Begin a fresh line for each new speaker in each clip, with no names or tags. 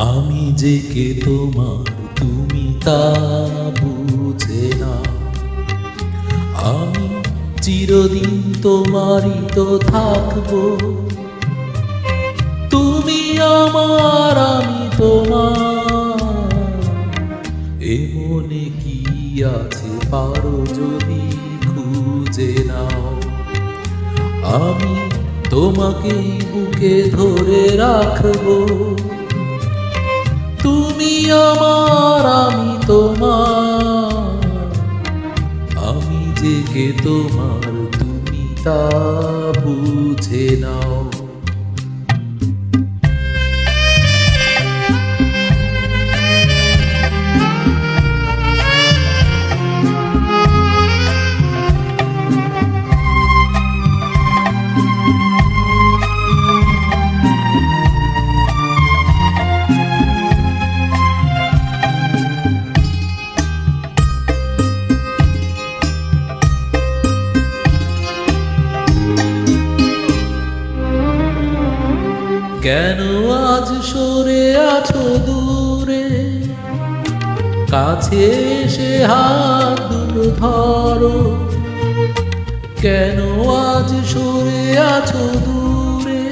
আমি যে কে তোমার তুমি তা বুঝে না। আমি চিরদিন তোমারই তো থাকবো। তুমি আমার আমি তোমার, এমনে কি আছে পারো যদি খুঁজে নাও। আমি তোমাকেই বুকে ধরে রাখবো। তুমি আমার আমি তোমার, আমি যে কে তোমার তুমি তা বুঝে নাও। কেন আজ সরে আছো দূরে, কাছে এসে হাত দুটো ধরো। কেন আজ সরে আছো দূরে,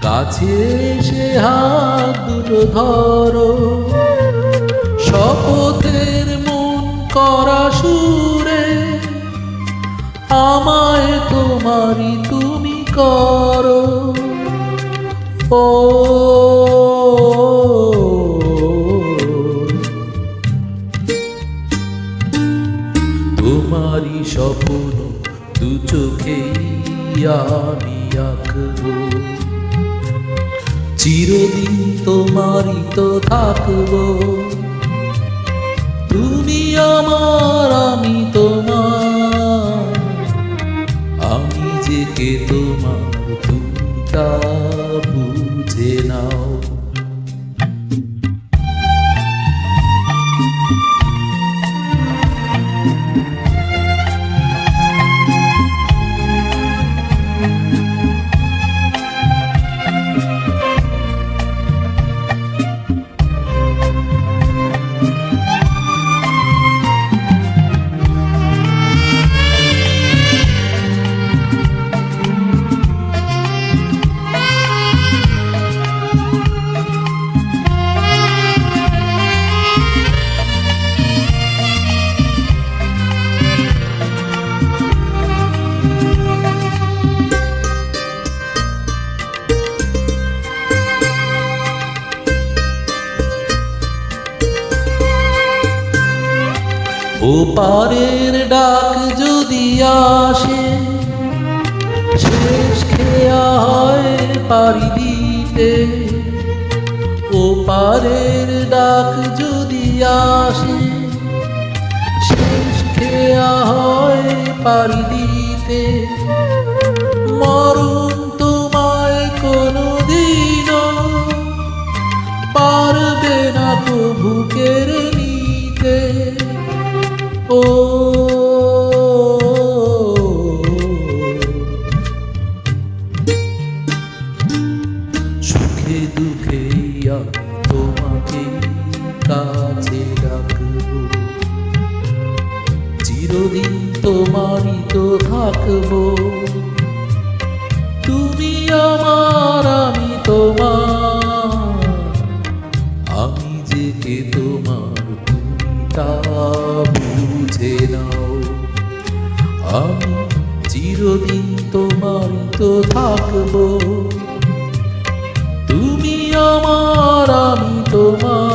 কাছে এসে হাত দুটো ধরো। শপথের মন করা সুরে আমায় তোমারই তুমি করো। ও তোমারই স্বপ্ন দু চোখেই আমি আঁকবো। চিরদিন তোমারই তো থাকবো। তুমি আমার আমি তোমার, আমি যে কে তোমার তুমি তা বুঝে নাও। ও পারের ডাক যদি আসে, শেষ খেয়া হয় পাড়ি দিতে। ও পারের ডাক যদি আসে, শেষ খেয়া হয় পাড়ি দিতে। মরণ তোমায় কোনোদিনও পারবে না প্রভু কেড়ে নিতে। ও সুখে দুঃখে তোমাকে কাছে রাখবো। চিরদিন তোমারই তো থাকবো। তুমি আমার আমি তোমার, আমি যে কে তোমার তুমি তা বুঝে নাও। আমি চিরদিন তোমারই তো থাকবো। তুমি আমার আমি তোমার।